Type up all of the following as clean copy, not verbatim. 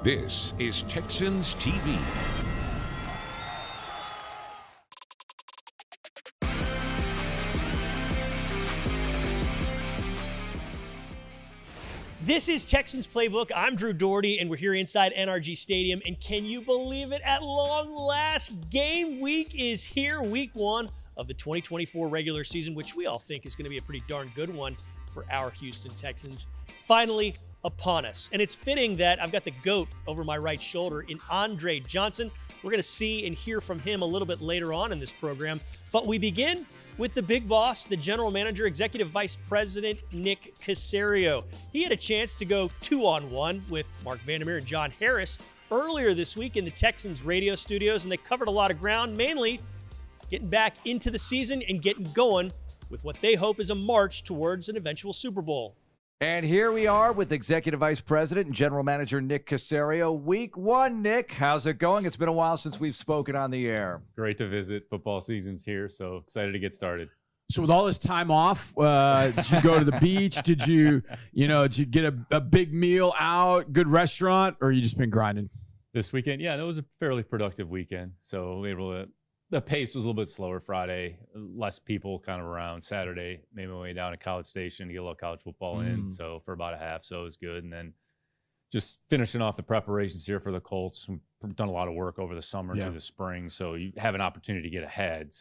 This is Texans TV. This is Texans Playbook. I'm Drew Doherty, and we're here inside NRG Stadium. And can you believe it? At long last, game week is here. Week one of the 2024 regular season, which we all think is going to be a pretty darn good one for our Houston Texans. Finally upon us. And it's fitting that I've got the GOAT over my right shoulder in Andre Johnson. We're going to see and hear from him a little bit later on in this program. But we begin with the big boss, the general manager, executive vice president, Nick Caserio. He had a chance to go 2-on-1 with Marc Vandermeer and John Harris earlier this week in the Texans radio studios, and they covered a lot of ground, mainly getting back into the season and getting going with what they hope is a march towards an eventual Super Bowl. And here we are with Executive Vice President and General Manager Nick Caserio. Week one, Nick, how's it going? It's been a while since we've spoken on the air. Great to visit. Football season's here, so excited to get started. So with all this time off, did you go to the beach? Did you get a big meal out, good restaurant, or you just been grinding? This weekend, yeah, it was a fairly productive weekend. So the pace was a little bit slower Friday, less people kind of around. Saturday, made my way down to College Station to get a little college football in, so for about a half, so it was good. And then just finishing off the preparations here for the Colts. We've done a lot of work over the summer through the spring, so you have an opportunity to get ahead.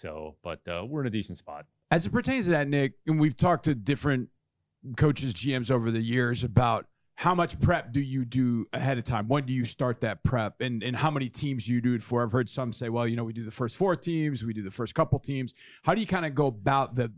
But we're in a decent spot. As it pertains to that, Nick, and we've talked to different coaches, GMs over the years about how much prep do you do ahead of time? When do you start that prep? And how many teams do you do it for? I've heard some say, well, we do the first 4 teams. We do the first couple teams. How do you kind of go about the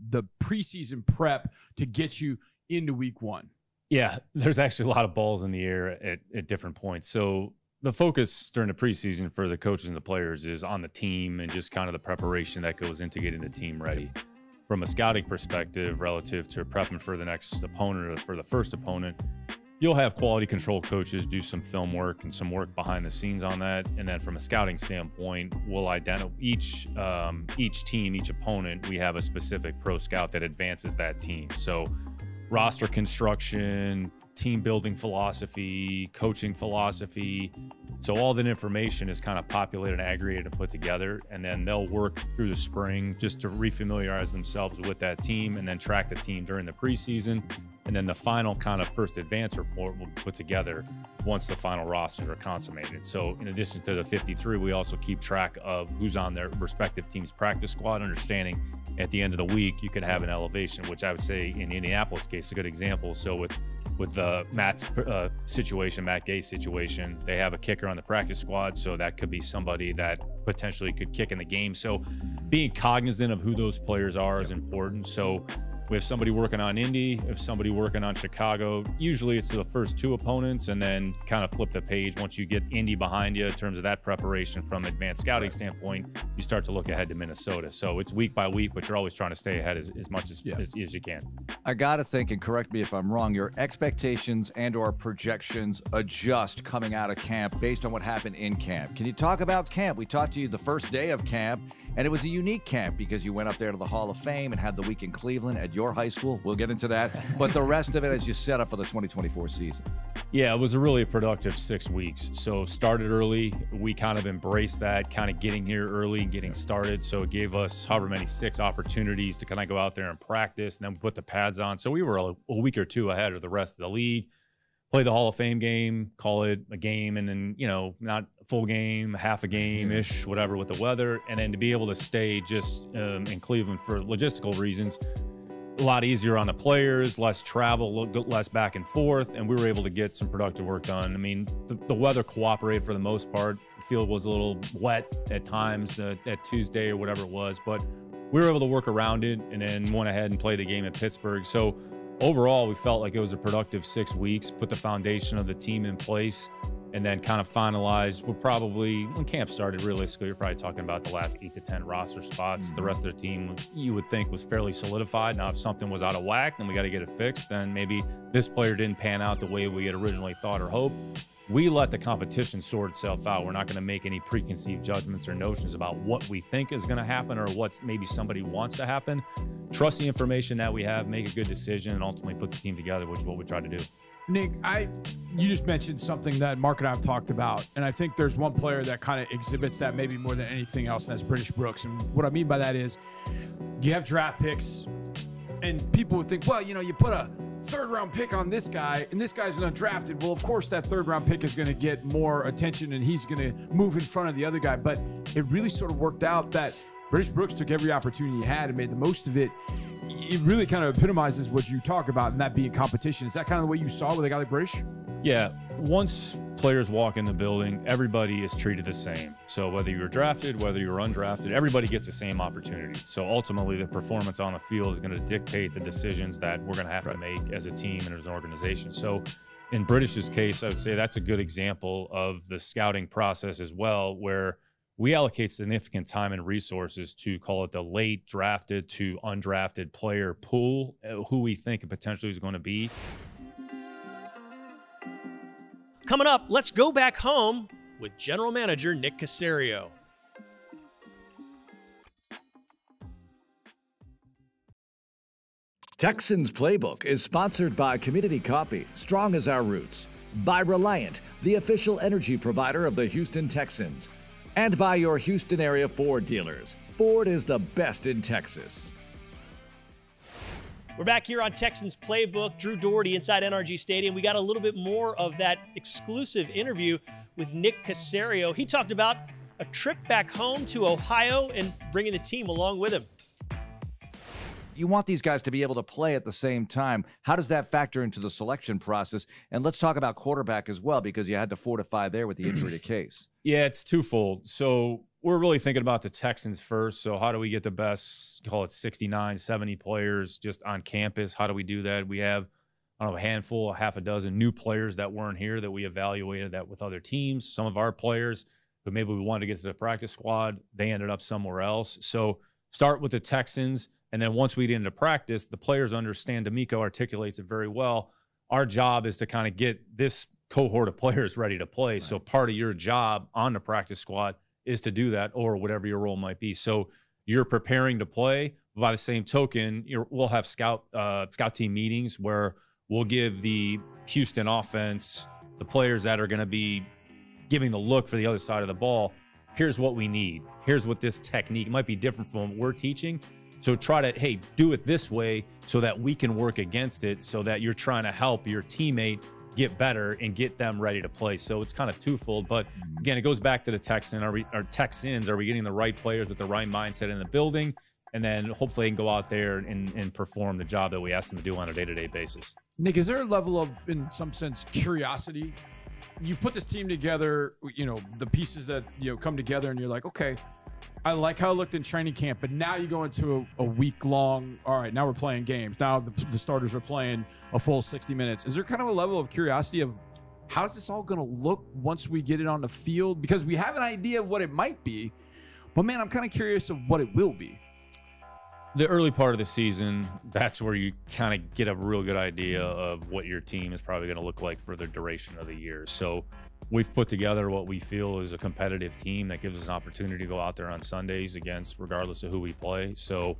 preseason prep to get you into week one? Yeah, there's actually a lot of balls in the air at different points. So the focus during the preseason for the coaches and the players is on the team and just kind of the preparation that goes into getting the team ready. From a scouting perspective, relative to prepping for the next opponent or for the first opponent, you'll have quality control coaches do some film work and some work behind the scenes on that. And then from a scouting standpoint, we'll identify each team, each opponent, we have a specific pro scout that advances that team. So roster construction, team building philosophy, coaching philosophy. So all that information is kind of populated and aggregated and put together. And then they'll work through the spring just to refamiliarize themselves with that team and then track the team during the preseason. And then the final kind of first advance report will be put together once the final rosters are consummated. So in addition to the 53, we also keep track of who's on their respective team's practice squad, understanding at the end of the week, you could have an elevation, which I would say in Indianapolis case is a good example. So with Matt's situation, Matt Gay's situation, they have a kicker on the practice squad. So that could be somebody that potentially could kick in the game. So being cognizant of who those players are is important. So we have somebody working on Indy, if somebody working on Chicago. Usually it's the first 2 opponents and then kind of flip the page. Once you get Indy behind you in terms of that preparation from an advanced scouting standpoint, you start to look ahead to Minnesota. So it's week by week, but you're always trying to stay ahead as much as you can. I got to think, and correct me if I'm wrong, your expectations and or projections adjust coming out of camp based on what happened in camp. Can you talk about camp? We talked to you the first day of camp, and it was a unique camp because you went up there to the Hall of Fame and had the week in Cleveland at your high school. We'll get into that. But the rest of it as you set up for the 2024 season. Yeah, it was a really productive 6 weeks. So started early. We kind of embraced that, kind of getting here early and getting started. So it gave us however many 6 opportunities to kind of go out there and practice, and then put the pads on. So we were a week or 2 ahead of the rest of the league. Play the Hall of Fame game, call it a game, and then, not a full game, half a game-ish, whatever with the weather. And then to be able to stay just in Cleveland for logistical reasons, a lot easier on the players, less travel, less back and forth, and we were able to get some productive work done. I mean, the weather cooperated for the most part. The field was a little wet at times, that Tuesday or whatever it was, but we were able to work around it and then went ahead and played a game at Pittsburgh. So overall, we felt like it was a productive 6 weeks, put the foundation of the team in place, and then kind of finalized. We're probably, when camp started, realistically, you're probably talking about the last 8 to 10 roster spots. The rest of the team, you would think, was fairly solidified. Now, if something was out of whack and we got to get it fixed, then maybe this player didn't pan out the way we had originally thought or hoped. We let the competition sort itself out. We're not going to make any preconceived judgments or notions about what we think is going to happen or what maybe somebody wants to happen. Trust the information that we have, make a good decision, and ultimately put the team together, which is what we try to do. Nick, you just mentioned something that Marc and I have talked about, and I think there's one player that kind of exhibits that maybe more than anything else, and that's British Brooks. And what I mean by that is you have draft picks, and people would think, well, you put a third-round pick on this guy, and this guy's an undrafted. Well, of course, that third-round pick is going to get more attention, and he's going to move in front of the other guy. But it really sort of worked out that British Brooks took every opportunity he had and made the most of it. It really kind of epitomizes what you talk about, and that being competition. Is that kind of the way you saw with a guy like British? Yeah. Once players walk in the building, everybody is treated the same. So whether you're drafted, whether you're undrafted, everybody gets the same opportunity. So ultimately, the performance on the field is going to dictate the decisions that we're going to have to make as a team and as an organization. So in British's case, I would say that's a good example of the scouting process as well, where we allocate significant time and resources to call it the late drafted to undrafted player pool, who we think potentially is going to be. Coming up, let's go back home with General Manager Nick Caserio. Texans Playbook is sponsored by Community Coffee, strong as our roots, by Reliant, the official energy provider of the Houston Texans, and by your Houston area Ford dealers. Ford is the best in Texas. We're back here on Texans Playbook. Drew Doherty inside NRG Stadium. We got a little bit more of that exclusive interview with Nick Caserio. He talked about a trip back home to Ohio and bringing the team along with him. You want these guys to be able to play at the same time. How does that factor into the selection process? And let's talk about quarterback as well, because you had to fortify there with the injury to Case. Yeah, it's twofold. So we're really thinking about the Texans first. So how do we get the best, call it 69, 70 players just on campus? How do we do that? We have, I don't know, a handful, half a dozen new players that weren't here that we evaluated that with other teams. Some of our players who maybe we wanted to get to the practice squad, they ended up somewhere else. So start with the Texans. And then once we get into practice, the players understand, D'Amico articulates it very well. Our job is to kind of get this cohort of players ready to play. Right. So part of your job on the practice squad is to do that, or whatever your role might be. So you're preparing to play. By the same token, we'll have scout team meetings where we'll give the Houston offense, the players that are going to be giving the look for the other side of the ball, here's what we need. Here's what this technique might be different from what we're teaching. So try to, hey, do it this way so that we can work against it, so that you're trying to help your teammate get better and get them ready to play. So it's kind of twofold. But again, it goes back to the Texans. Are we getting the right players with the right mindset in the building? And then hopefully they can go out there and perform the job that we ask them to do on a day-to-day basis. Nick, is there a level of, in some sense, curiosity? You put this team together, the pieces that, come together, and you're like, okay, I like how it looked in training camp, but now you go into a week-long, all right, now we're playing games. Now the starters are playing a full 60 minutes. Is there kind of a level of curiosity of how's this all going to look once we get it on the field? Because we have an idea of what it might be, but, man, I'm kind of curious of what it will be. The early part of the season, that's where you kind of get a real good idea of what your team is probably going to look like for the duration of the year. So we've put together what we feel is a competitive team that gives us an opportunity to go out there on Sundays against, regardless of who we play. So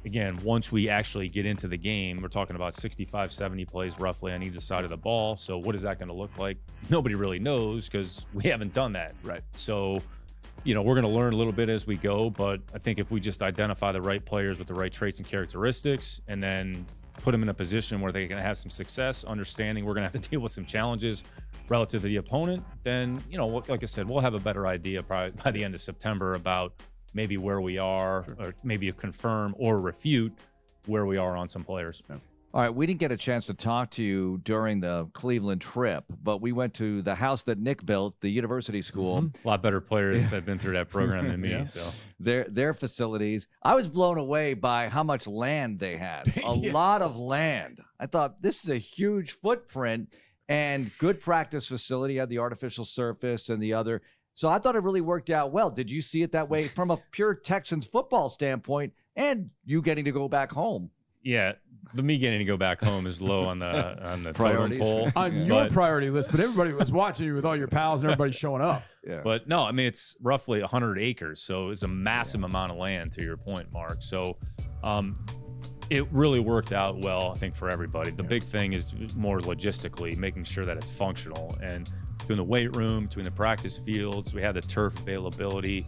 again, once we actually get into the game, we're talking about 65, 70 plays roughly on either side of the ball. So what is that going to look like? Nobody really knows because we haven't done that. Right. So, we're going to learn a little bit as we go, but I think if we just identify the right players with the right traits and characteristics and then put them in a position where they're going to have some success, understanding we're going to have to deal with some challenges relative to the opponent, then, like I said, we'll have a better idea probably by the end of September about maybe where we are, or maybe confirm or refute where we are on some players. Yeah. All right, we didn't get a chance to talk to you during the Cleveland trip, but we went to the house that Nick built, the university school. Mm-hmm. A lot better players have been through that program than me. Yeah. So their facilities. I was blown away by how much land they had. A lot of land. I thought this is a huge footprint and good practice facility. You had the artificial surface and the other. So I thought it really worked out well. Did you see it that way from a pure Texans football standpoint and you getting to go back home? Yeah, me getting to go back home is low on the totem pole. On your priority list, but everybody was watching you with all your pals and everybody showing up. Yeah. But no, I mean, it's roughly 100 acres, so it's a massive amount of land, to your point, Mark. So it really worked out well, I think, for everybody. The big thing is more logistically making sure that it's functional, and between the weight room, between the practice fields, we had the turf availability.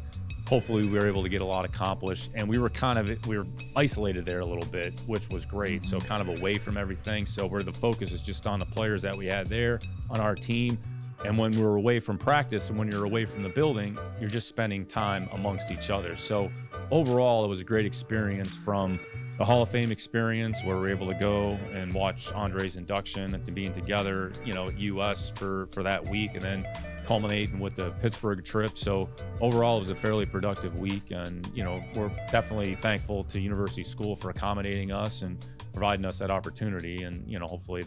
Hopefully we were able to get a lot accomplished, and we were isolated there a little bit, which was great. So kind of away from everything. So where the focus is just on the players that we had there on our team. And when we're away from practice and when you're away from the building, you're just spending time amongst each other. So overall, it was a great experience, from the Hall of Fame experience where we're able to go and watch Andre's induction and to being together, at US for that week, and then culminating with the Pittsburgh trip. So overall, it was a fairly productive week, and we're definitely thankful to University School for accommodating us and providing us that opportunity. And hopefully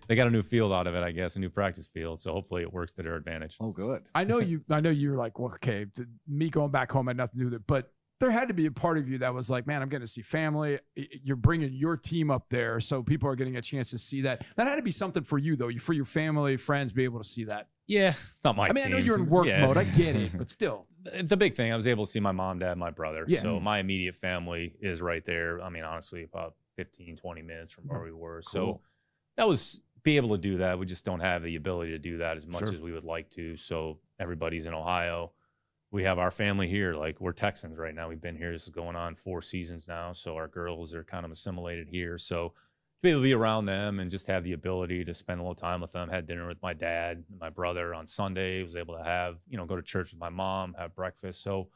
they got a new field out of it, I guess, a new practice field. So hopefully it works to their advantage. Oh, good. I know you were like, well, okay, me going back home had nothing to do with it, but there had to be a part of you that was like, man, I'm getting to see family. You're bringing your team up there, so people are getting a chance to see that. That had to be something for you, though, for your family, friends, be able to see that. Yeah, not my team. I know you're in work mode. I get it, but still. The big thing, I was able to see my mom, dad, my brother. Yeah. So my immediate family is right there. I mean, honestly, about 15, 20 minutes from where we were. Cool. So that was, be able to do that. We just don't have the ability to do that as much as we would like to. So everybody's in Ohio. We have our family here. Like, we're Texans right now. We've been here. This is going on 4 seasons now. So our girls are kind of assimilated here. So to be able to be around them and just have the ability to spend a little time with them. Had dinner with my dad and my brother on Sunday. Was able to have, go to church with my mom, have breakfast. So,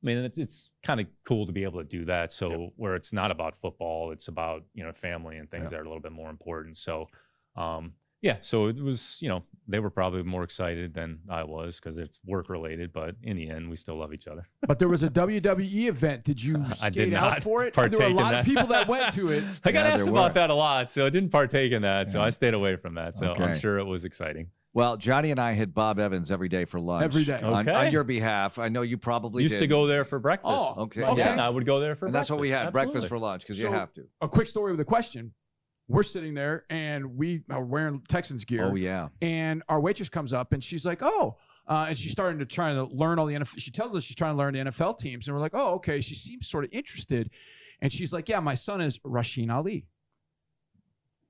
I mean, it's kind of cool to be able to do that. So where it's not about football, it's about, family and things that are a little bit more important. So, so it was, they were probably more excited than I was because it's work related, but in the end, we still love each other. But there was a WWE event. Did you skate out for it? Partake there were a lot in of people that went to it. I got asked about that a lot, so I didn't partake in that. So I stayed away from that. So I'm sure it was exciting. Well, Johnny and I hit Bob Evans every day for lunch. Every day. On your behalf. I know you probably used to go there for breakfast. Oh, okay. Yeah, I would go there for breakfast. And that's what we had, Absolutely. breakfast for lunch, because you have to. A quick story with a question. We're sitting there, and we are wearing Texans gear. Oh, yeah. And our waitress comes up, and she's like, and she's starting to try to learn all the NFL. She tells us she's trying to learn the NFL teams. And we're like, oh, okay. She seems sort of interested. And she's like, yeah, my son is Rasheen Ali.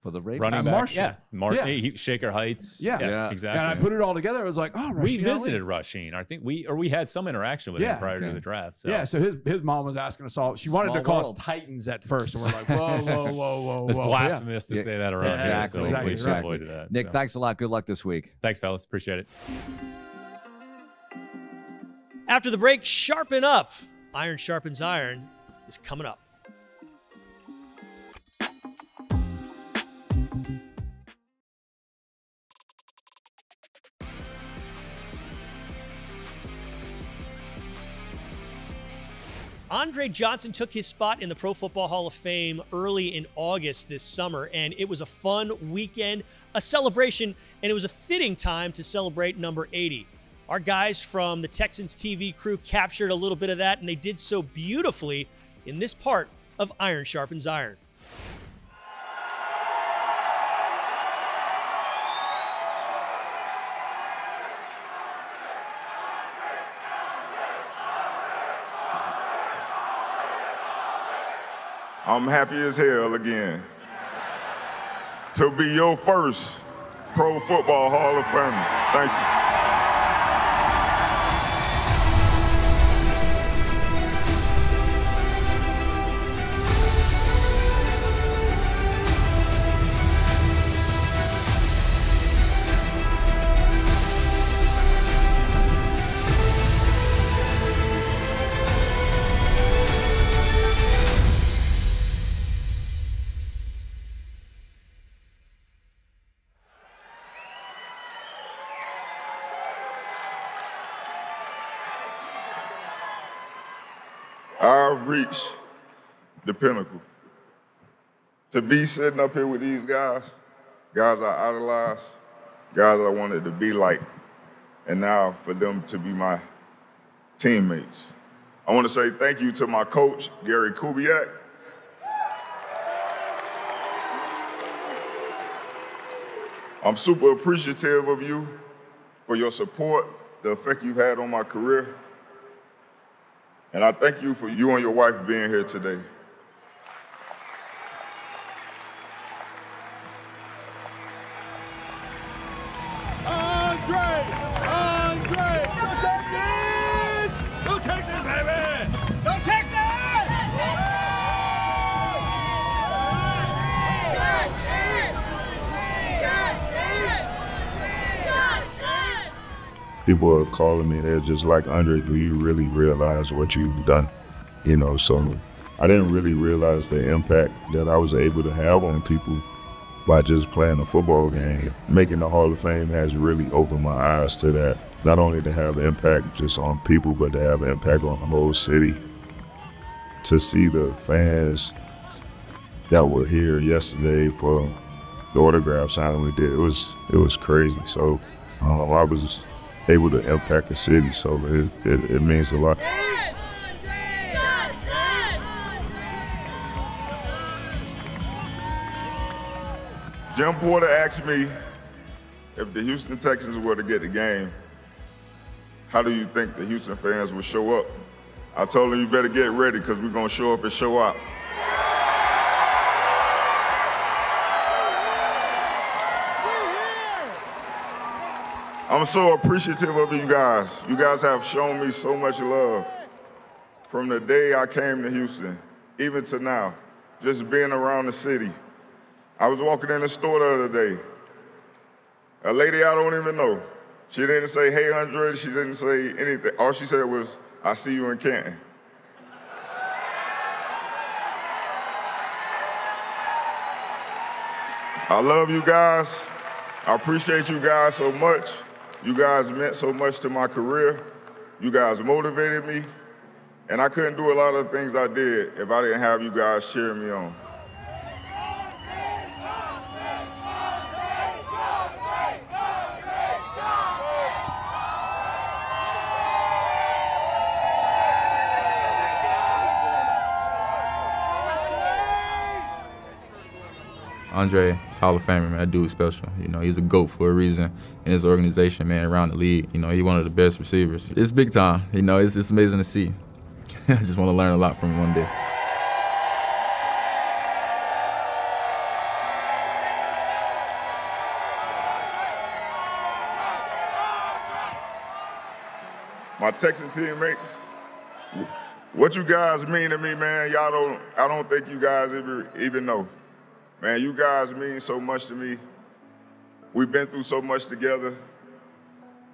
For the Ravens? Running back. Martian. Yeah. Shaker Heights. Yeah. Exactly. And I put it all together. I was like, oh, Rasheen we visited Ali. Rasheen. I think we had some interaction with him prior to the draft. So. Yeah, so his mom was asking us all. She wanted to call us Titans at first, and we're like, whoa. It's blasphemous to say that around here. So hopefully she avoided that. Nick, thanks a lot. Good luck this week. Thanks, fellas. Appreciate it. After the break, sharpen up. Iron sharpens iron is coming up. Andre Johnson took his spot in the Pro Football Hall of Fame early in August this summer, and it was a fun weekend, a celebration, and it was a fitting time to celebrate number 80. Our guys from the Texans TV crew captured a little bit of that, and they did so beautifully in this part of Iron Sharpens Iron. I'm happy as hell again to be your first Pro Football Hall of Famer. Thank you. I've reached the pinnacle. To be sitting up here with these guys I idolized, guys I wanted to be like, and now for them to be my teammates. I want to say thank you to my coach, Gary Kubiak. I'm super appreciative of you for your support, the effect you've had on my career. And I thank you for you and your wife being here today. people are calling me. They're just like, Andre, do you really realize what you've done? You know, so I didn't really realize the impact that I was able to have on people by just playing a football game. Making the Hall of Fame has really opened my eyes to that. Not only to have impact just on people, but to have impact on the whole city. To see the fans that were here yesterday for the autograph signing we did, it was crazy. So I was able to impact the city, so it means a lot. Jim Porter asked me if the Houston Texans were to get the game, how do you think the Houston fans would show up? I told him, you better get ready because we're going to show up and show out. I'm so appreciative of you guys. You guys have shown me so much love from the day I came to Houston, even to now, just being around the city. I was walking in the store the other day. A lady I don't even know. She didn't say, hey, Andre, she didn't say anything. All she said was, I see you in Canton. I love you guys. I appreciate you guys so much. You guys meant so much to my career. You guys motivated me. And I couldn't do a lot of the things I did if I didn't have you guys cheering me on. Andre is Hall of Famer, man. That dude's special. You know, he's a GOAT for a reason in his organization, man, around the league. You know, he's one of the best receivers. It's big time. You know, it's amazing to see. I just want to learn a lot from him one day. My Texan teammates, what you guys mean to me, man, I don't think you guys even know. Man, you guys mean so much to me. We've been through so much together.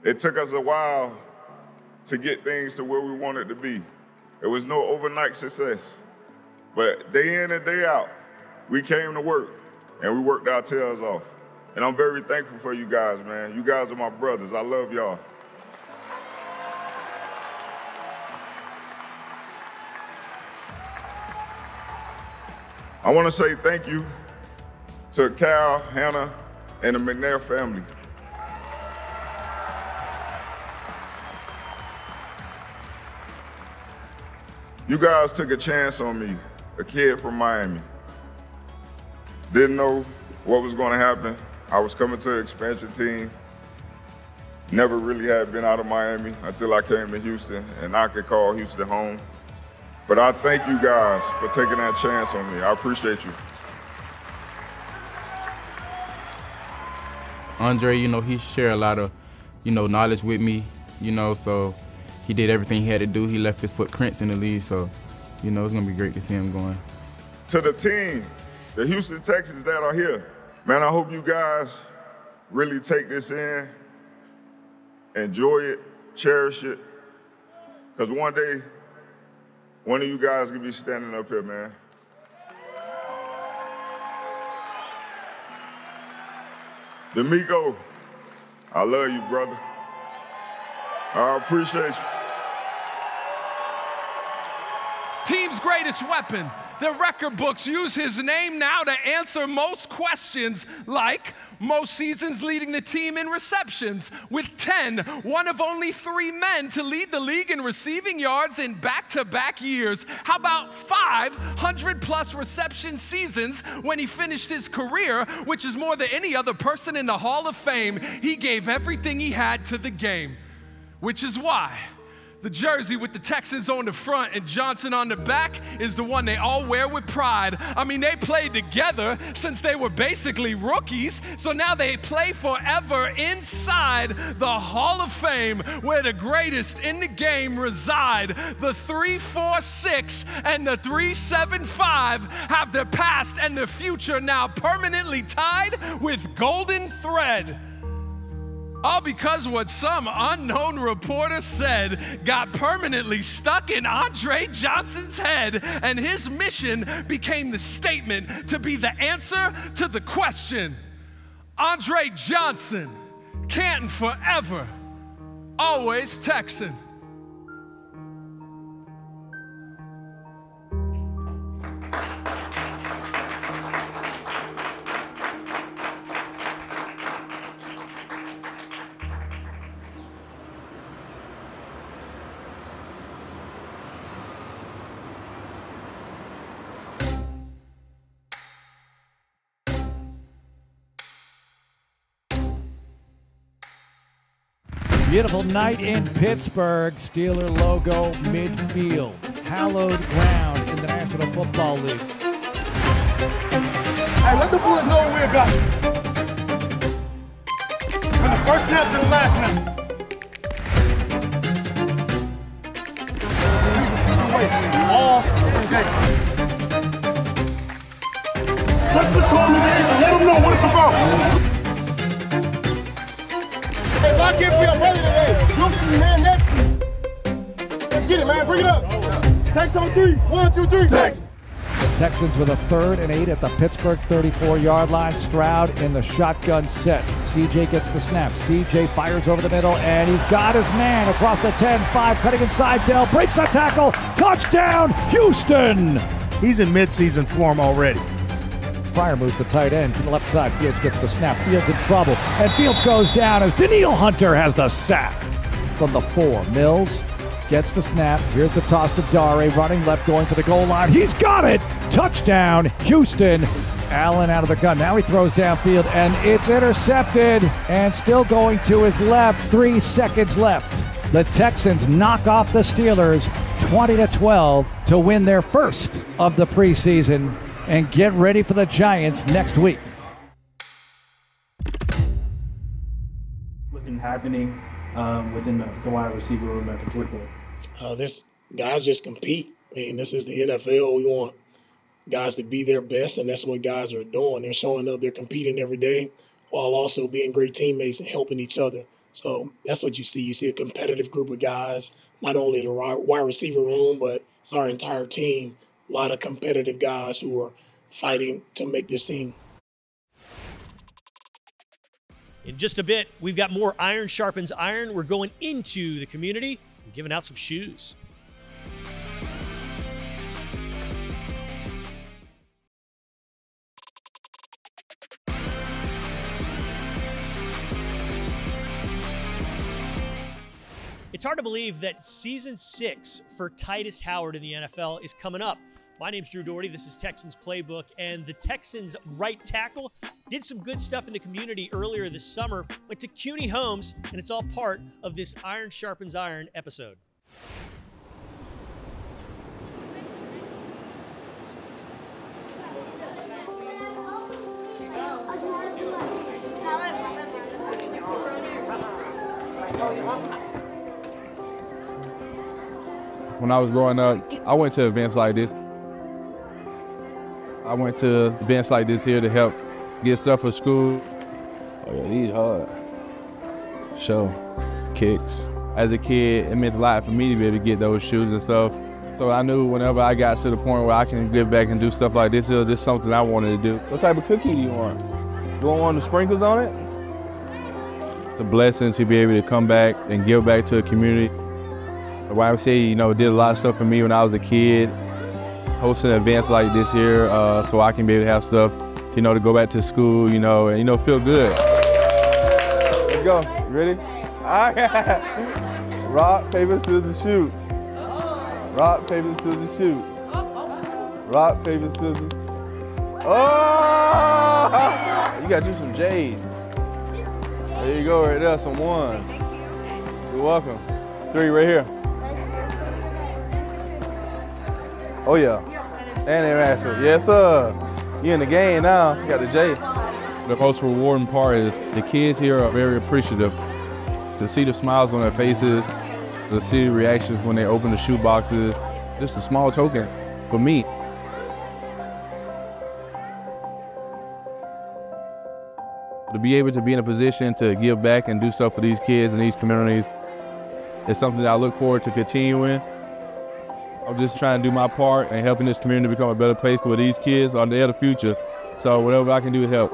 It took us a while to get things to where we wanted to be. It was no overnight success. But day in and day out, we came to work and we worked our tails off. And I'm very thankful for you guys, man. You guys are my brothers. I love y'all. I want to say thank you to Cal, Hannah, and the McNair family. You guys took a chance on me, a kid from Miami. Didn't know what was going to happen. I was coming to the expansion team. Never really had been out of Miami until I came to Houston, and I could call Houston home. But I thank you guys for taking that chance on me. I appreciate you. Andre, you know, he shared a lot of, you know, knowledge with me, you know, so he did everything he had to do. He left his footprints in the league, so, you know, it's going to be great to see him going. To the team, the Houston Texans that are here, man, I hope you guys really take this in, enjoy it, cherish it, because one day, one of you guys could be standing up here, man. D'Amico, I love you, brother. I appreciate you. Team's greatest weapon. The record books use his name now to answer most questions, like most seasons leading the team in receptions, with 10, one of only 3 men to lead the league in receiving yards in back-to-back years. How about 500-plus reception seasons when he finished his career, which is more than any other person in the Hall of Fame. He gave everything he had to the game, which is why the jersey with the Texans on the front and Johnson on the back is the one they all wear with pride. I mean, they played together since they were basically rookies, so now they play forever inside the Hall of Fame, where the greatest in the game reside. The 3-4-6 and the 3-7-5 have the past and the future now permanently tied with golden thread. All because what some unknown reporter said got permanently stuck in Andre Johnson's head, and his mission became the statement to be the answer to the question. Andre Johnson, Canton forever, always Texan. Beautiful night in Pittsburgh. Steeler logo midfield. Hallowed ground in the National Football League. Hey, let the boys know what we're about. From the first snap to the last snap. All day. Let's just call them and let them know what it's about. Hey, lock in for your brother today. You'll see man next to you. Let's get it, man. Bring it up. Tex on 3. 1, 2, 3. Tex. Texans with a 3rd and 8 at the Pittsburgh 34-yard line. Stroud in the shotgun set. CJ gets the snap. CJ fires over the middle, and he's got his man across the 10-5, cutting inside. Dell breaks a tackle. Touchdown, Houston! He's in midseason form already. Pryor moves the tight end to the left side. Fields gets the snap. Fields in trouble, and Fields goes down as Daniil Hunter has the sack. From the 4, Mills gets the snap. Here's the toss to Dare, running left, going for the goal line. He's got it! Touchdown, Houston. Allen out of the gun. Now he throws downfield, and it's intercepted. And still going to his left. 3 seconds left. The Texans knock off the Steelers 20-12 to win their first of the preseason and get ready for the Giants next week. What's been happening within the wide receiver room at the football? This guys just compete. I mean, this is the NFL. We want guys to be their best, and that's what guys are doing. They're showing up. They're competing every day while also being great teammates and helping each other. So that's what you see. You see a competitive group of guys, not only the wide receiver room, but it's our entire team. A lot of competitive guys who are fighting to make this team. In just a bit, we've got more Iron Sharpens Iron. We're going into the community and giving out some shoes. It's hard to believe that Season 6 for Titus Howard in the NFL is coming up. My name's Drew Doherty. This is Texans Playbook, and the Texans right tackle did some good stuff in the community earlier this summer. Went to CUNY Homes, and it's all part of this Iron Sharpens Iron episode. When I was growing up, I went to events like this. I went to events like this here to help get stuff for school. Oh yeah, these hard. Kicks. As a kid, it meant a lot for me to be able to get those shoes and stuff. So I knew whenever I got to the point where I can give back and do stuff like this, it was just something I wanted to do. What type of cookie do you want? You want one with the sprinkles on it? It's a blessing to be able to come back and give back to the community. The YMCA, did a lot of stuff for me when I was a kid, hosting events like this here, so I can be able to have stuff, to go back to school, and feel good. Let's go. You ready? All right. Rock, paper, scissors, shoot. Rock, paper, scissors, shoot. Rock, paper, scissors. Oh! You got you some J's. There you go, right there, some ones. You're welcome. 3 right here. Oh yeah, and they answer. Yes sir. You in the game now. You got the J. The most rewarding part is the kids here are very appreciative. To see the smiles on their faces, to see the reactions when they open the shoe boxes, just a small token for me. To be able to be in a position to give back and do stuff for these kids and these communities is something that I look forward to continuing. I'm just trying to do my part in helping this community become a better place for these kids or they're the future. So whatever I can do to help.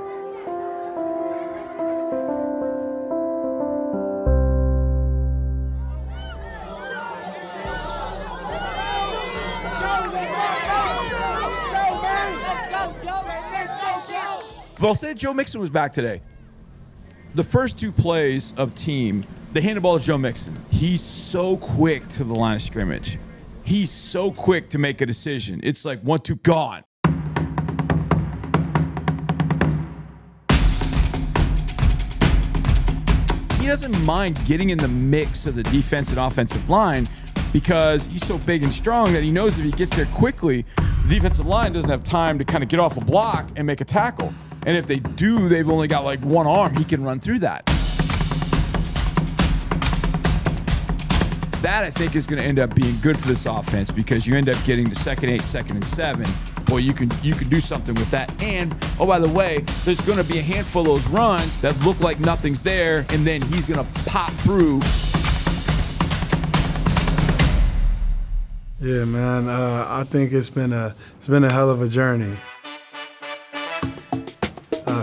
Well said. Joe Mixon was back today. The first two plays of team, they hand the ball to Joe Mixon. He's so quick to the line of scrimmage. He's so quick to make a decision. It's like 1-2, gone. He doesn't mind getting in the mix of the defense and offensive line because he's so big and strong that he knows if he gets there quickly, the defensive line doesn't have time to kind of get off a block and make a tackle. And if they do, they've only got like one arm. He can run through that. That, I think, is going to end up being good for this offense because you end up getting to 2nd 8, 2nd and 7. Well, you can do something with that. And, oh, by the way, there's going to be a handful of those runs that look like nothing's there, and then he's going to pop through. Yeah, man. I think it's been a hell of a journey.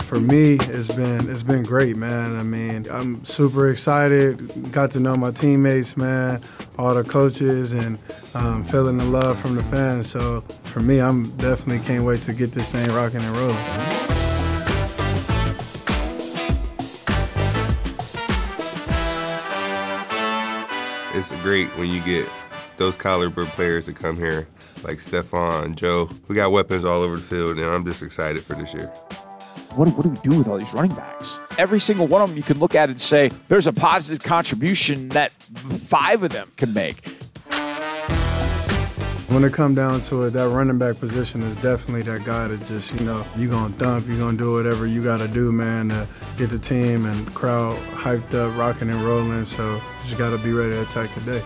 For me, it's been great, man. I mean, I'm super excited. Got to know my teammates, man, all the coaches, and feeling the love from the fans. So for me, I'm definitely can't wait to get this thing rocking and rolling. It's great when you get those caliber players that come here, like Stephon, Joe. We got weapons all over the field, and I'm just excited for this year. What do we do with all these running backs? Every single one of them you can look at and say, there's a positive contribution that 5 of them can make. When it comes down to it, that running back position is definitely that guy that just, you're going to thump, you're going to do whatever you got to do, man, to get the team and crowd hyped up, rocking and rolling. So you just got to be ready to attack the day.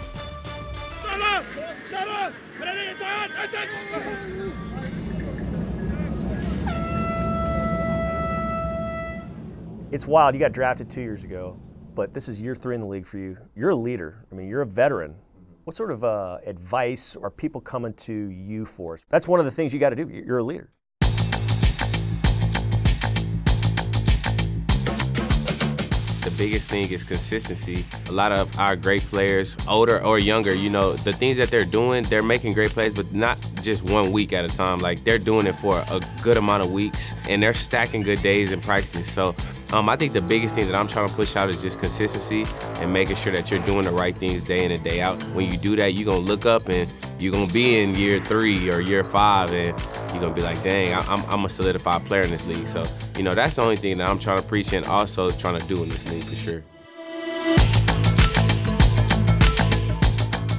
It's wild. You got drafted 2 years ago, but this is year 3 in the league for you. You're a leader. I mean, you're a veteran. What sort of advice are people coming to you for? That's one of the things you got to do. You're a leader. The biggest thing is consistency. A lot of our great players, older or younger, the things that they're doing, they're making great plays, but not just 1 week at a time. Like, they're doing it for a good amount of weeks, and they're stacking good days in practice. So I think the biggest thing that I'm trying to push out is just consistency and making sure that you're doing the right things day in and day out. When you do that, you're going to look up and you're going to be in year 3 or year 5, and you're going to be like, dang, I'm a solidified player in this league. So, that's the only thing that I'm trying to preach and also trying to do in this league for sure.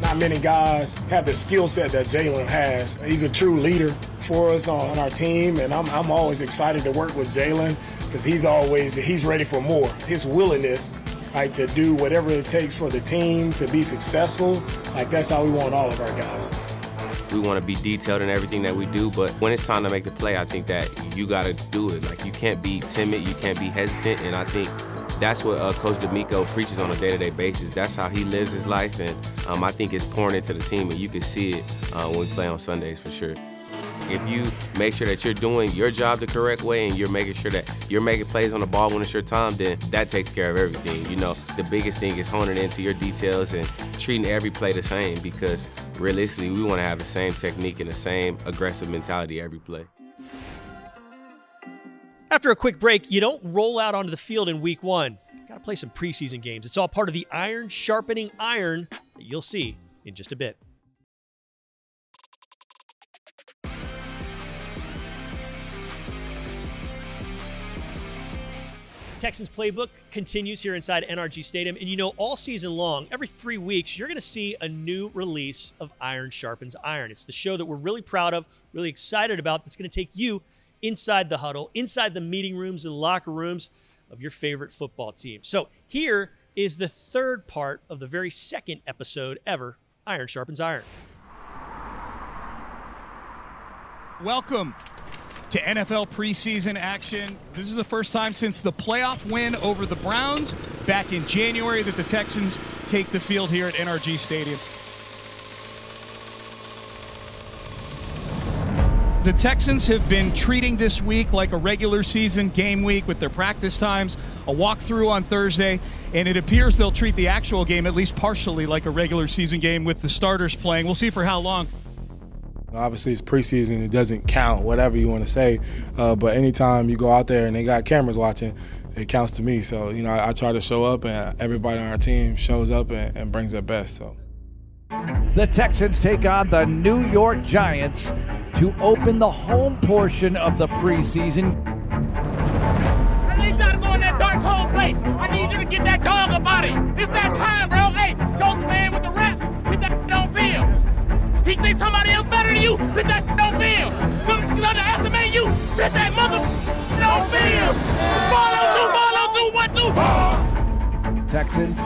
Not many guys have the skill set that Jalen has. He's a true leader for us on our team, and I'm always excited to work with Jalen because he's ready for more. His willingness, to do whatever it takes for the team to be successful, that's how we want all of our guys. We want to be detailed in everything that we do, but when it's time to make the play, I think that you got to do it. You can't be timid, you can't be hesitant, and I think that's what Coach D'Amico preaches on a day-to-day basis. That's how he lives his life, and I think it's pouring into the team, and you can see it when we play on Sundays for sure. If you make sure that you're doing your job the correct way and you're making sure that you're making plays on the ball when it's your time, then that takes care of everything. The biggest thing is honing into your details and treating every play the same, because realistically, we want to have the same technique and the same aggressive mentality every play. After a quick break, you don't roll out onto the field in week 1. You got to play some preseason games. It's all part of the iron sharpening iron that you'll see in just a bit. Texans Playbook continues here inside NRG Stadium. And all season long, every 3 weeks, you're going to see a new release of Iron Sharpens Iron. It's the show that we're really proud of, really excited about, that's going to take you inside the huddle, inside the meeting rooms and locker rooms of your favorite football team. So here is the 3rd part of the very 2nd episode ever, Iron Sharpens Iron. Welcome to NFL preseason action. This is the first time since the playoff win over the Browns back in January that the Texans take the field here at NRG Stadium. The Texans have been treating this week like a regular season game week with their practice times, a walkthrough on Thursday, and it appears they'll treat the actual game at least partially like a regular season game with the starters playing. We'll see for how long. Obviously, it's preseason. It doesn't count, whatever you want to say. But anytime you go out there and they got cameras watching, it counts to me. So, you know, I try to show up, and everybody on our team shows up and brings their best. So, the Texans take on the New York Giants to open the home portion of the preseason. I need y'all to go in that dark hole place. I need you to get that dog up out of here. It's that time, bro. Hey, don't play with the reps. Get that shit on film. He thinks somebody else better than you. Get that shit on film. He's underestimating you. Get that mother on film. Ball on 2, 1-2. Texans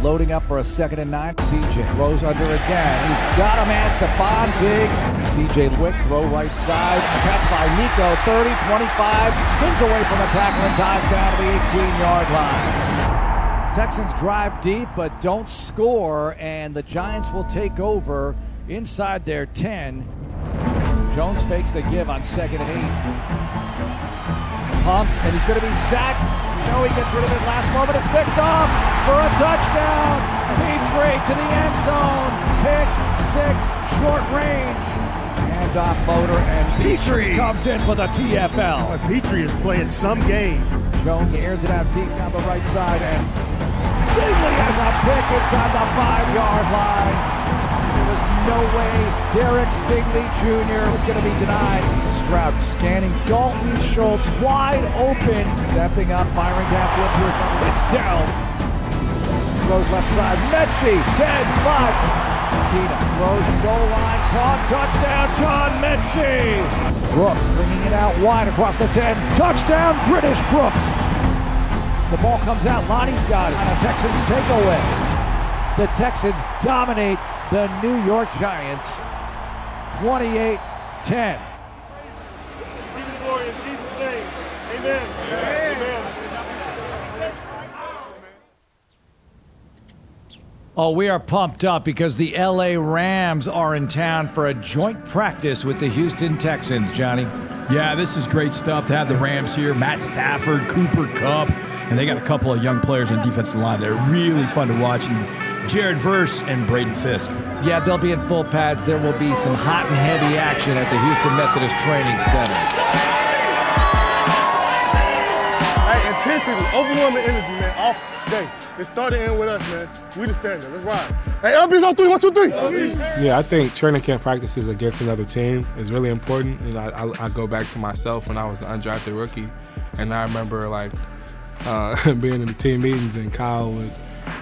loading up for a 2nd and 9. CJ throws under again. He's got a man, Stephon Diggs. CJ quick throw right side. Catch by Nico, 30, 25. Spins away from the tackle and dives down to the 18-yard line. Texans drive deep but don't score, and the Giants will take over inside their 10. Jones fakes the give on 2nd and 8. Pumps, and he's going to be sacked. No, he gets rid of it last moment. It's picked off for a touchdown. Petrie to the end zone. Pick 6, short range. Handoff motor, and Petrie comes in for the TFL. Petrie is playing some game. Jones airs it out deep down the right side, and Stingley has a pick inside the 5-yard line. There was no way Derek Stingley Jr. was going to be denied. Stroud scanning Dalton Schultz wide open. Stepping up, firing downfield to his number. It's down. Throws left side. Mechie, 10-5. Keenum throws and goal line. Caught. Touchdown, John Mechie. Brooks bringing it out wide across the 10. Touchdown, British Brooks. The ball comes out. Lonnie's got it. And a Texans takeaway. The Texans dominate the New York Giants 28-10. Amen. Amen. Oh, we are pumped up because the LA Rams are in town for a joint practice with the Houston Texans, Johnny. Yeah, this is great stuff to have the Rams here. Matt Stafford, Cooper Kupp, and they got a couple of young players on defensive line. They're really fun to watch. And Jared Verse and Braden Fisk. Yeah, they'll be in full pads. There will be some hot and heavy action at the Houston Methodist Training Center. Intensity, overwhelming energy, man, all day. It started in with us, man. We the standard. Let's ride. Hey, LB's on 3, 1, 2, 3. Yeah, I think training camp practices against another team is really important. You know, I go back to myself when I was an undrafted rookie, and I remember like being in the team meetings, and Kyle would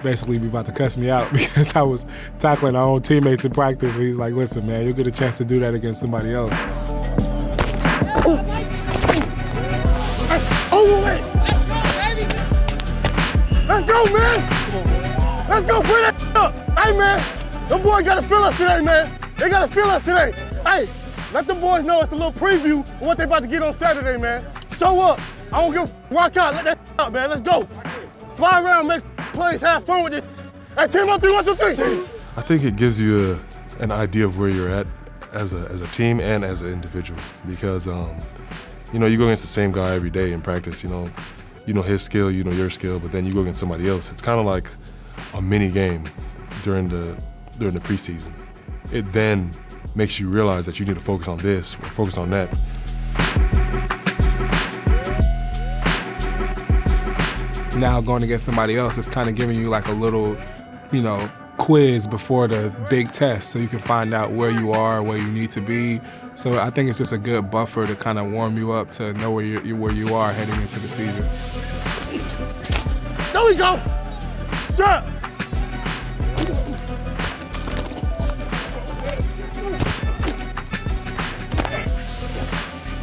basically be about to cuss me out because I was tackling our own teammates in practice. And he's like, "Listen, man, you'll get a chance to do that against somebody else." Let's go, man! Let's go, bring that up! Hey, man, them boys gotta feel us today, man. They gotta feel us today. Hey, let them boys know it's a little preview of what they about to get on Saturday, man. Show up. I don't give a rock out. Let that out, man. Let's go. Fly around, make plays, have fun with this. Hey, 10 on 3, 1, 2, 3. I think it gives you an idea of where you're at as a team and as an individual because, you know, you go against the same guy every day in practice, you know his skill, you know your skill, but then you go against somebody else. It's kind of like a mini game during the preseason. It then makes you realize that you need to focus on this or focus on that. Now going against somebody else, it's kind of giving you like a little, quiz before the big test so you can find out where you are, where you need to be. So I think it's just a good buffer to kind of warm you up to know where you are heading into the season. There we go. Strap.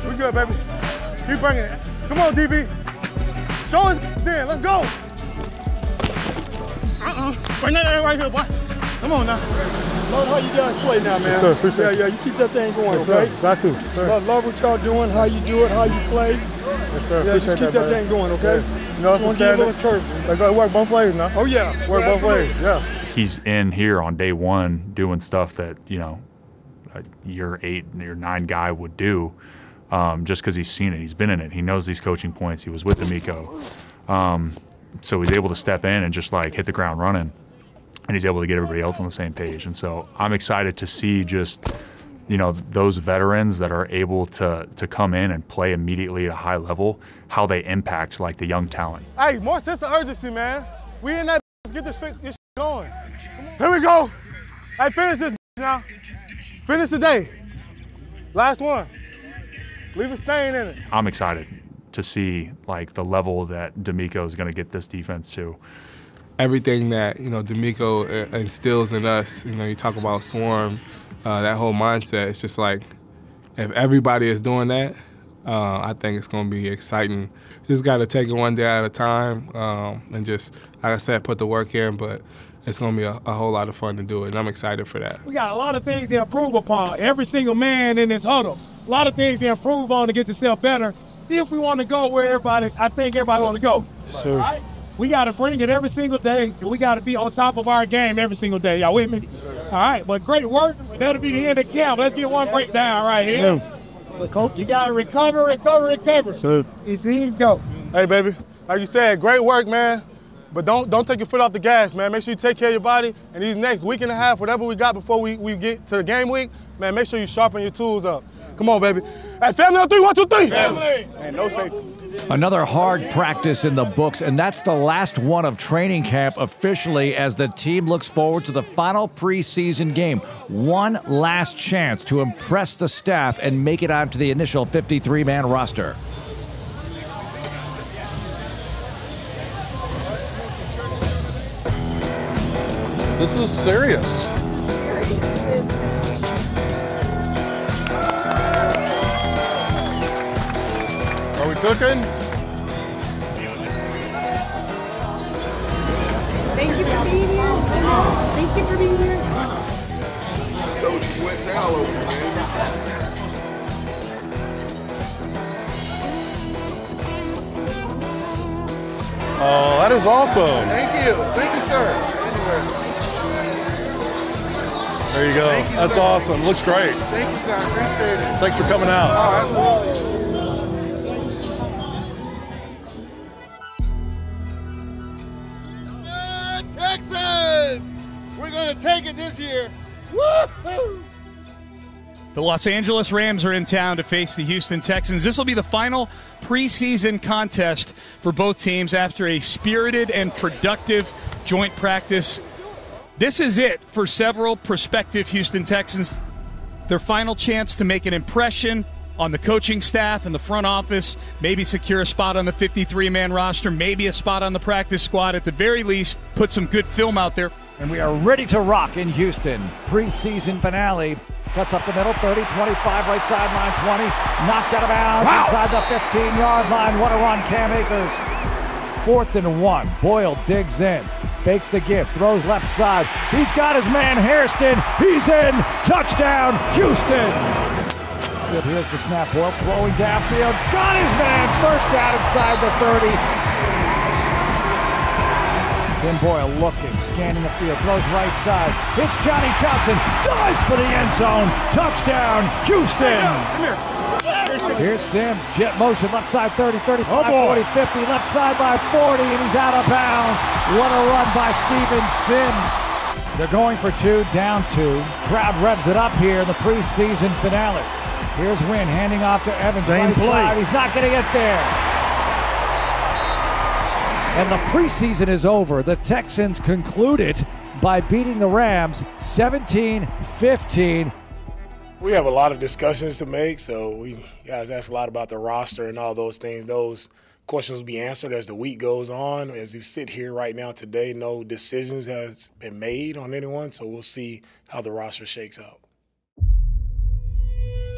We good, baby. Keep bringing it. Come on, DB. Show us then. Let's go. Bring that right here, boy. Come on now. Love how you guys play now, man. Yes, sir. Appreciate you keep that thing going, yes, okay? Sir. Got to, sir. Love what y'all doing, how you do it, how you play. Yes, sir. Yeah, just keep that thing going, okay? Yes. You know, it's give you a little curve. They go work both ways now. Oh, yeah. Work both ways, yeah. He's in here on day one doing stuff that, you know, a year 8, year 9 guy would do just because he's seen it. He's been in it. He knows these coaching points. He was with D'Amico. So he's able to step in and just, like, hit the ground running. And he's able to get everybody else on the same page. And so I'm excited to see just, you know, those veterans that are able to come in and play immediately at a high level, how they impact, like, the young talent. Hey, more sense of urgency, man. We in that. Let's get this going. Here we go. Hey, finish this now. Finish today. Last one. Leave a stain in it. I'm excited to see, like, the level that D'Amico is going to get this defense to. Everything that, you know, D'Amico instills in us, you know, you talk about swarm, that whole mindset, it's just like, if everybody is doing that, I think it's going to be exciting. Just got to take it one day at a time and just, like I said, put the work in, but it's going to be a whole lot of fun to do it, and I'm excited for that. We got a lot of things to improve upon. Every single man in this huddle, a lot of things to improve on to get yourself better. If we want to go where I think everybody want to go. Sure. Right? We got to bring it every single day, and we got to be on top of our game every single day. Y'all with me? All right, but great work. That'll be the end of camp. Let's get one breakdown right here. Yeah. Coach, you got to recover. Sure. It's easy to go. Hey, baby, like you said, great work, man. But don't take your foot off the gas, man. Make sure you take care of your body. And these next week and a half, whatever we got before we get to the game week, man, make sure you sharpen your tools up. Come on, baby. Hey, family on 3, 1, 2, 3. Family. And no safety. Another hard practice in the books, and that's the last one of training camp officially as the team looks forward to the final preseason game. One last chance to impress the staff and make it onto the initial 53-man roster. This is serious. Are we cooking? Thank you for being here. Thank you for being here. Coach wet towel over here, Oh, that is awesome. Thank you. Thank you, sir. There you go. That's sir. awesome. Looks great. Thank you, sir. I appreciate it. Thanks for coming out. Oh, absolutely. Texans! We're going to take it this year. Woo-hoo! The Los Angeles Rams are in town to face the Houston Texans. This will be the final preseason contest for both teams after a spirited and productive joint practice. This is it for several prospective Houston Texans. Their final chance to make an impression on the coaching staff and the front office, maybe secure a spot on the 53-man roster, maybe a spot on the practice squad. At the very least, put some good film out there. And we are ready to rock in Houston. Preseason finale. Cuts up the middle, 30, 25, right sideline, 20. Knocked out of bounds inside the 15-yard line. What a run, Cam Akers. 4th and 1. Boyle digs in. Fakes the give. Throws left side. He's got his man, Hairston. He's in. Touchdown, Houston. Here's the snap. Boyle throwing downfield. Got his man. First down inside the 30. Tim Boyle looking, scanning the field, throws right side, hits Johnny Johnson, dives for the end zone, touchdown, Houston! Here's Sims, jet motion, left side 30, 35, 40, 50, left side by 40, and he's out of bounds. What a run by Steven Sims. They're going for 2, down 2. Crowd revs it up here in the preseason finale. Here's Wynn handing off to Evans, right side, he's not gonna get there. And the preseason is over. The Texans concluded by beating the Rams 17-15. We have a lot of discussions to make, so we guys ask a lot about the roster and all those things. Those questions will be answered as the week goes on. As we sit here right now today, no decisions has been made on anyone, so we'll see how the roster shakes out.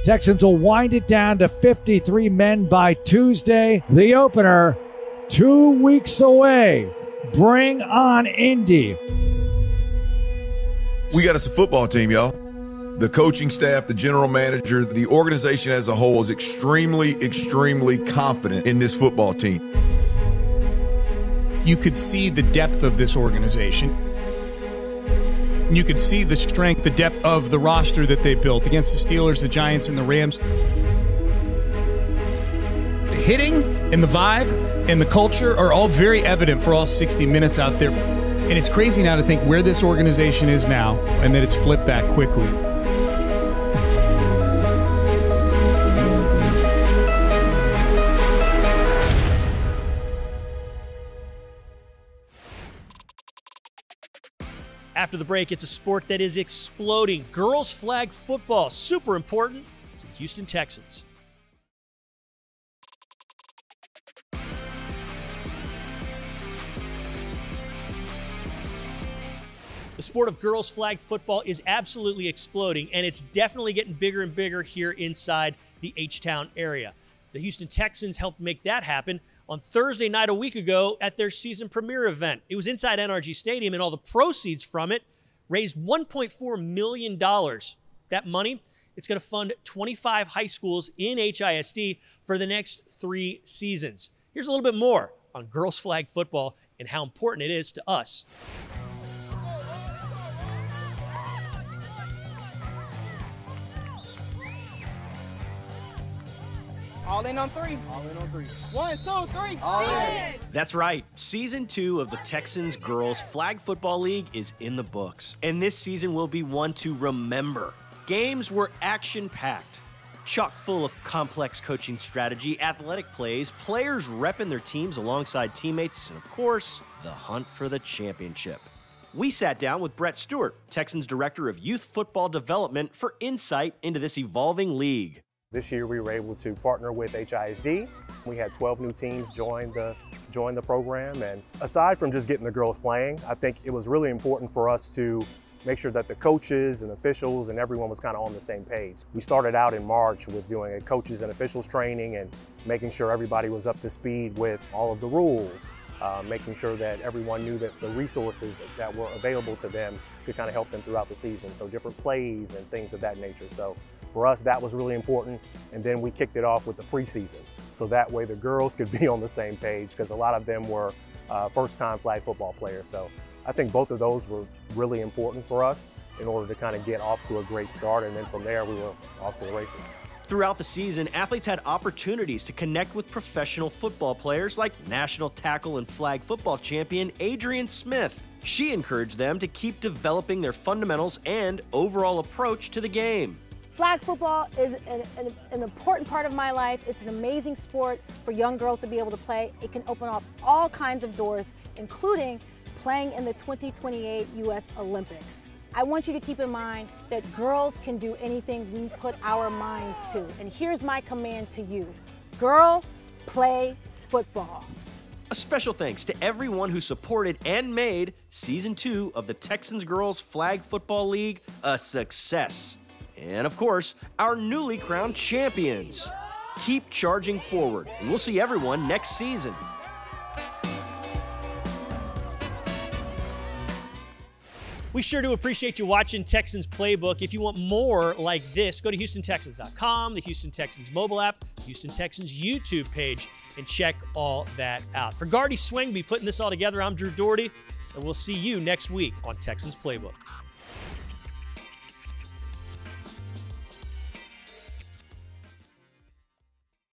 Texans will wind it down to 53 men by Tuesday. The opener 2 weeks away. Bring on Indy. We got us a football team, y'all. The coaching staff, the general manager, the organization as a whole is extremely, extremely confident in this football team. You could see the depth of this organization. You could see the strength, the depth of the roster that they built against the Steelers, the Giants, and the Rams. The hitting and the vibe and the culture are all very evident for all 60 minutes out there. And it's crazy now to think where this organization is now and that it's flipped back quickly. After the break, it's a sport that is exploding. Girls flag football, super important to the Houston Texans. The sport of girls flag football is absolutely exploding, and it's definitely getting bigger and bigger here inside the H-Town area. The Houston Texans helped make that happen on Thursday night a week ago at their season premiere event. It was inside NRG Stadium, and all the proceeds from it raised $1.4 million. That money, it's going to fund 25 high schools in HISD for the next 3 seasons. Here's a little bit more on girls flag football and how important it is to us. All in on 3. All in on 3. 1, 2, 3. All in. That's right. Season 2 of the Texans Girls Flag Football League is in the books. And this season will be one to remember. Games were action-packed, chock full of complex coaching strategy, athletic plays, players repping their teams alongside teammates, and of course, the hunt for the championship. We sat down with Brett Stewart, Texans Director of Youth Football Development, for insight into this evolving league. This year we were able to partner with HISD. We had 12 new teams join the program, and aside from just getting the girls playing, I think it was really important for us to make sure that the coaches and officials and everyone was kind of on the same page. We started out in March with doing a coaches and officials training and making sure everybody was up to speed with all of the rules, making sure that everyone knew that the resources that were available to them could kind of help them throughout the season, so different plays and things of that nature. So for us, that was really important. And then we kicked it off with the preseason. So that way the girls could be on the same page, because a lot of them were first-time flag football players. So I think both of those were really important for us in order to kind of get off to a great start. And then from there, we were off to the races. Throughout the season, athletes had opportunities to connect with professional football players like national tackle and flag football champion Adrian Smith. She encouraged them to keep developing their fundamentals and overall approach to the game. Flag football is an important part of my life. It's an amazing sport for young girls to be able to play. It can open up all kinds of doors, including playing in the 2028 U.S. Olympics. I want you to keep in mind that girls can do anything we put our minds to. And here's my command to you. Girl, play football. A special thanks to everyone who supported and made Season 2 of the Texans Girls Flag Football League a success. And of course, our newly crowned champions. Keep charging forward, and we'll see everyone next season. We sure do appreciate you watching Texans Playbook. If you want more like this, go to HoustonTexans.com, the Houston Texans mobile app, Houston Texans YouTube page, and check all that out. For Gardy Swingby putting this all together, I'm Drew Doherty, and we'll see you next week on Texans Playbook.